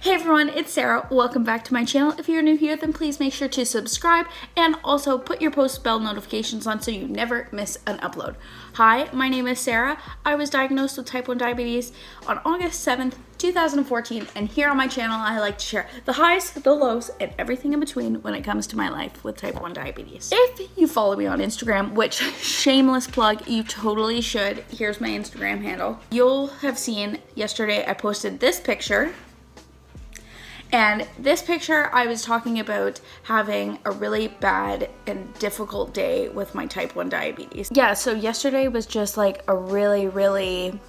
Hey everyone, it's Sarah. Welcome back to my channel. If you're new here, then please make sure to subscribe and also put your post bell notifications on so you never miss an upload. Hi, my name is Sarah. I was diagnosed with type 1 diabetes on August 7th, 2014, and here on my channel I like to share the highs, the lows, and everything in between when it comes to my life with type 1 diabetes. If you follow me on Instagram, which shameless plug, you totally should. Here's my Instagram handle. You'll have seen yesterday I posted this picture. And this picture, I was talking about having a really bad and difficult day with my type 1 diabetes. Yeah, so yesterday was just like a really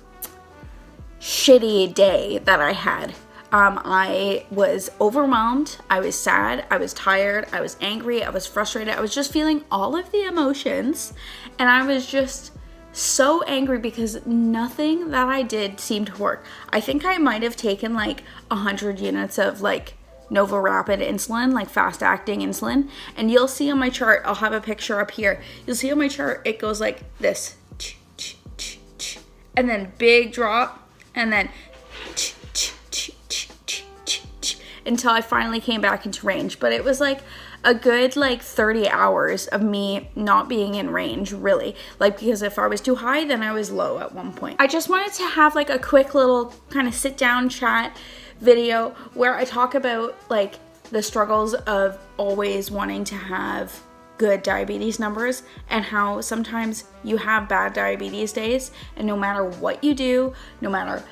shitty day that I had. I was overwhelmed, I was sad, I was tired, I was angry, I was frustrated. I was just feeling all of the emotions, and I was just so angry because nothing that I did seemed to work. I think I might have taken like 100 units of like Nova Rapid insulin, like fast acting insulin, and you'll see on my chart, I'll have a picture up here, you'll see on my chart it goes like this, and then big drop, and then until I finally came back into range. But it was like a good like 30 hours of me not being in range, really, like, because if I was too high then I was low at one point. I just wanted to have like a quick little kind of sit down chat video where I talk about like the struggles of always wanting to have good diabetes numbers, and how sometimes you have bad diabetes days, and no matter what you do, no matter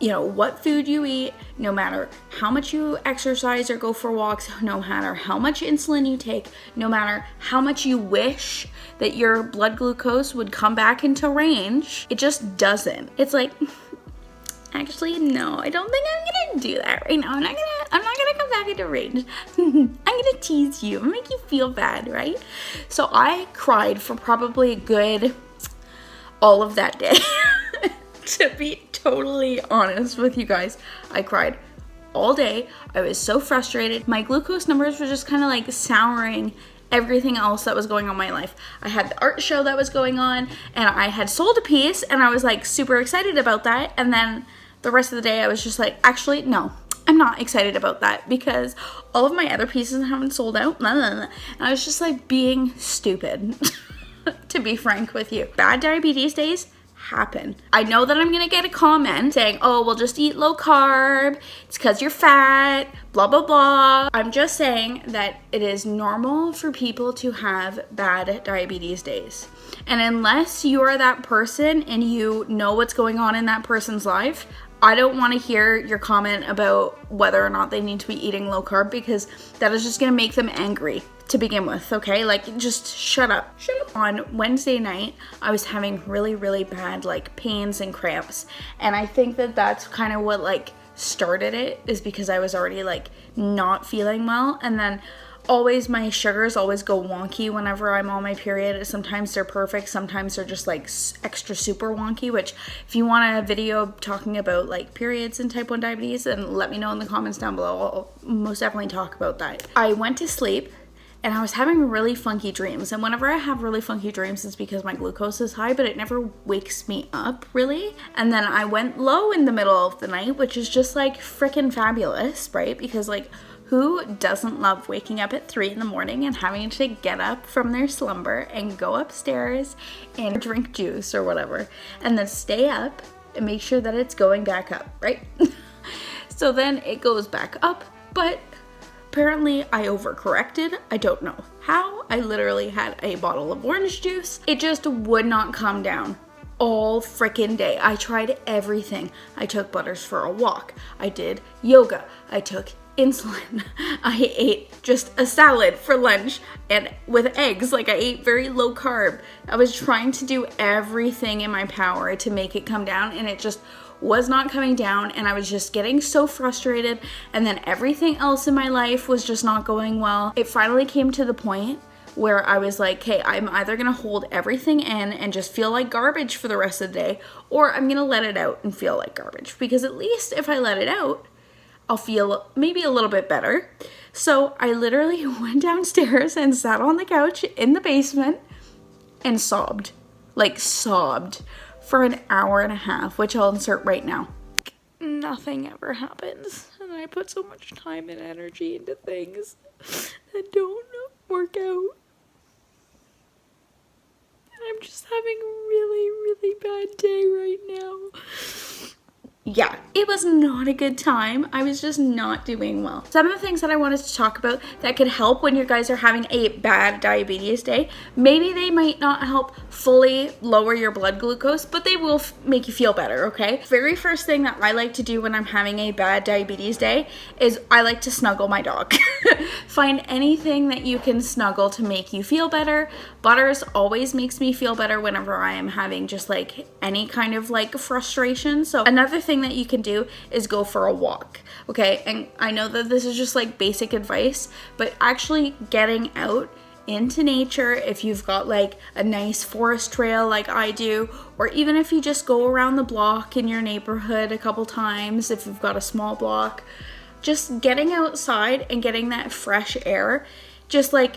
what food you eat, no matter how much you exercise or go for walks, no matter how much insulin you take, no matter how much you wish that your blood glucose would come back into range, it just doesn't. It's like, actually, no, I don't think I'm gonna do that right now. I'm not gonna come back into range. I'm gonna tease you, make you feel bad, right? So I cried for probably a good all of that day. To be totally honest with you guys, I cried all day. I was so frustrated. My glucose numbers were just kind of like souring everything else that was going on in my life. I had the art show that was going on, and I had sold a piece, and I was like super excited about that. And then the rest of the day I was just like, actually, no, I'm not excited about that because all of my other pieces haven't sold out. And I was just like being stupid, to be frank with you. Bad diabetes days happen. I know that I'm gonna get a comment saying, oh, well, just eat low carb, it's because you're fat, blah blah blah. I'm just saying that it is normal for people to have bad diabetes days, and unless you are that person and you know what's going on in that person's life, I don't want to hear your comment about whether or not they need to be eating low carb, because that is just going to make them angry to begin with, okay? Like, just shut up. Shut up. On Wednesday night, I was having really bad like pains and cramps, and I think that that's kind of what like started it, is because I was already like not feeling well. And then always my sugars always go wonky whenever I'm on my period. Sometimes they're perfect, sometimes they're just like extra super wonky, which if you want a video talking about like periods and type 1 diabetes, then let me know in the comments down below. I'll most definitely talk about that. I went to sleep and I was having really funky dreams, and whenever I have really funky dreams, it's because my glucose is high, but it never wakes me up really. And then I went low in the middle of the night, which is just like freaking fabulous, right? Because like, who doesn't love waking up at 3 in the morning and having to get up from their slumber and go upstairs and drink juice or whatever, and then stay up and make sure that it's going back up, right? So then it goes back up, but apparently I overcorrected. I don't know how. I literally had a bottle of orange juice. It just would not come down all freaking day. I tried everything. I took Butters for a walk. I did yoga. I took insulin. I ate just a salad for lunch and with eggs. Like, I ate very low carb. I was trying to do everything in my power to make it come down, and it just was not coming down, and I was just getting so frustrated, and then everything else in my life was just not going well. It finally came to the point where I was like, hey, I'm either gonna hold everything in and just feel like garbage for the rest of the day, or I'm gonna let it out and feel like garbage, because at least if I let it out, I'll feel maybe a little bit better. So I literally went downstairs and sat on the couch in the basement and sobbed for an hour and a half, which I'll insert right now. Nothing ever happens, and I I put so much time and energy into things that don't work out. I'm just having a really, really bad day right now. Yeah, it was not a good time. I was just not doing well. Some of the things that I wanted to talk about that could help when you guys are having a bad diabetes day, maybe they might not help fully lower your blood glucose, but they will make you feel better, okay? Very first thing that I like to do when I'm having a bad diabetes day is I like to snuggle my dog. Find anything that you can snuggle to make you feel better. Butters always makes me feel better whenever I am having just like any kind of like frustration. So another thing that you can do is go for a walk, okay? And I know that this is just like basic advice, but actually getting out into nature, if you've got like a nice forest trail like I do, or even if you just go around the block in your neighborhood a couple times, if you've got a small block, just getting outside and getting that fresh air, just like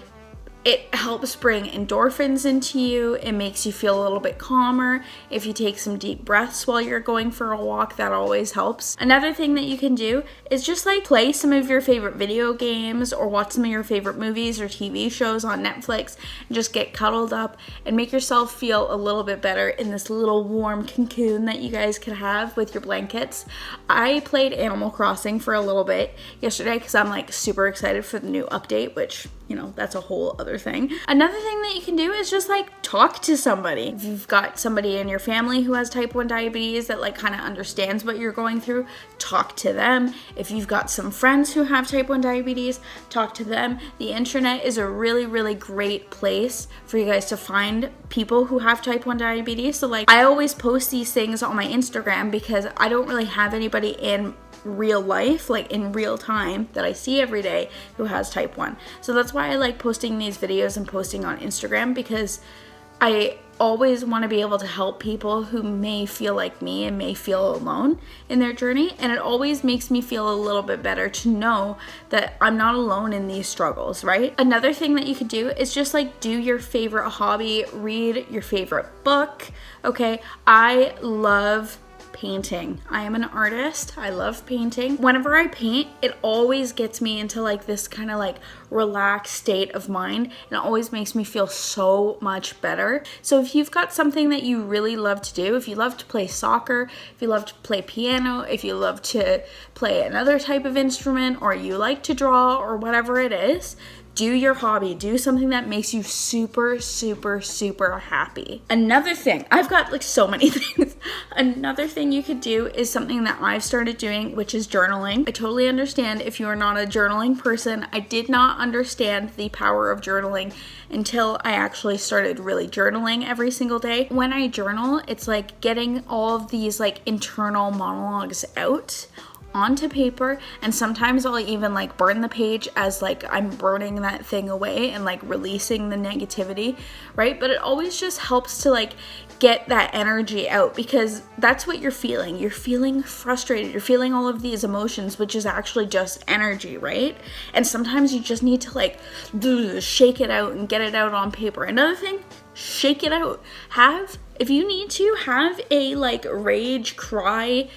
it helps bring endorphins into you. It makes you feel a little bit calmer. If you take some deep breaths while you're going for a walk, that always helps. Another thing that you can do is just like play some of your favorite video games or watch some of your favorite movies or TV shows on Netflix and just get cuddled up and make yourself feel a little bit better in this little warm cocoon that you guys could have with your blankets. I played Animal Crossing for a little bit yesterday because I'm like super excited for the new update, which, you know, that's a whole other thing. Another thing that you can do is just like talk to somebody. If you've got somebody in your family who has type 1 diabetes that like kind of understands what you're going through, talk to them. If you've got some friends who have type 1 diabetes, talk to them. The internet is a really, really great place for you guys to find people who have type 1 diabetes. So like I always post these things on my Instagram because I don't really have anybody in real life, like in real time, that I see every day who has type 1. So that's why I like posting these videos and posting on Instagram, because I always want to be able to help people who may feel like me and may feel alone in their journey. And it always makes me feel a little bit better to know that I'm not alone in these struggles, right? Another thing that you could do is just like do your favorite hobby, read your favorite book, okay? I love painting. I am an artist. I love painting. Whenever I paint, it always gets me into like this kind of like relaxed state of mind, and it always makes me feel so much better. So if you've got something that you really love to do, if you love to play soccer, if you love to play piano, if you love to play another type of instrument, or you like to draw, or whatever it is, do your hobby. Do something that makes you super, super, super happy. Another thing, I've got like so many things. Another thing you could do is something that I've started doing, which is journaling. I totally understand if you are not a journaling person. I did not understand the power of journaling until I actually started really journaling every single day. When I journal, it's like getting all of these like internal monologues out onto paper, and sometimes I'll even like burn the page as like I'm burning that thing away and like releasing the negativity, right? But it always just helps to like get that energy out, because that's what you're feeling. You're feeling frustrated. You're feeling all of these emotions, which is actually just energy, right? And sometimes you just need to like shake it out and get it out on paper. Another thing, shake it out. If you need to, have a like rage cry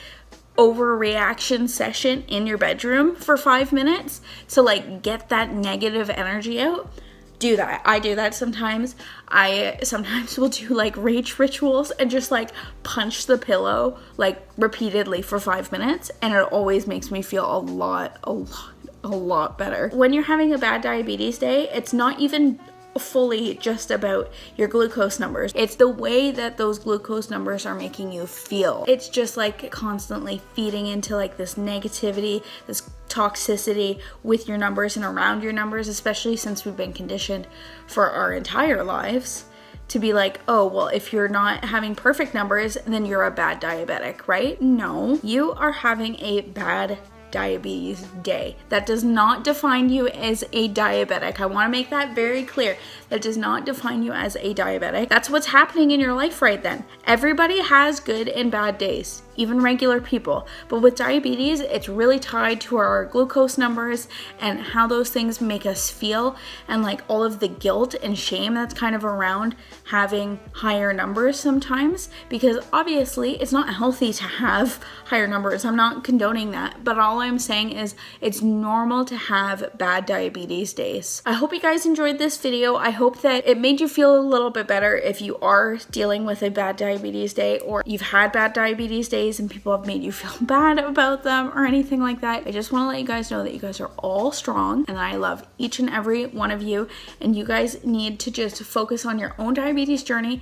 overreaction session in your bedroom for 5 minutes to like get that negative energy out. Do that. I do that sometimes. I sometimes will do like rage rituals and just like punch the pillow like repeatedly for 5 minutes, and it always makes me feel a lot better. When you're having a bad diabetes day, it's not even fully just about your glucose numbers. It's the way that those glucose numbers are making you feel. It's just like constantly feeding into like this negativity, this toxicity with your numbers and around your numbers, especially since we've been conditioned for our entire lives to be like, oh, well, if you're not having perfect numbers, then you're a bad diabetic, right? No, you are having a bad diabetes day. That does not define you as a diabetic. I want to make that very clear. That does not define you as a diabetic. That's what's happening in your life right then. Everybody has good and bad days. even regular people. But with diabetes, it's really tied to our glucose numbers and how those things make us feel, and like all of the guilt and shame that's kind of around having higher numbers sometimes, because obviously it's not healthy to have higher numbers. I'm not condoning that, but all I'm saying is it's normal to have bad diabetes days. I hope you guys enjoyed this video. I hope that it made you feel a little bit better if you are dealing with a bad diabetes day, or you've had bad diabetes days and people have made you feel bad about them or anything like that. I just want to let you guys know that you guys are all strong, and I love each and every one of you, and you guys need to just focus on your own diabetes journey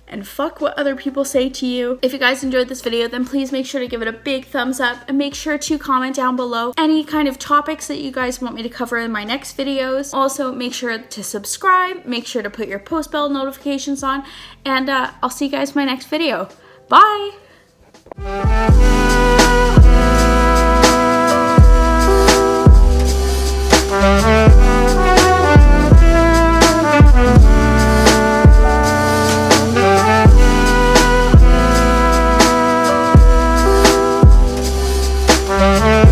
and fuck what other people say to you. If you guys enjoyed this video, then please make sure to give it a big thumbs up, and make sure to comment down below any kind of topics that you guys want me to cover in my next videos. Also, make sure to subscribe, make sure to put your post bell notifications on, and I'll see you guys in my next video. Bye!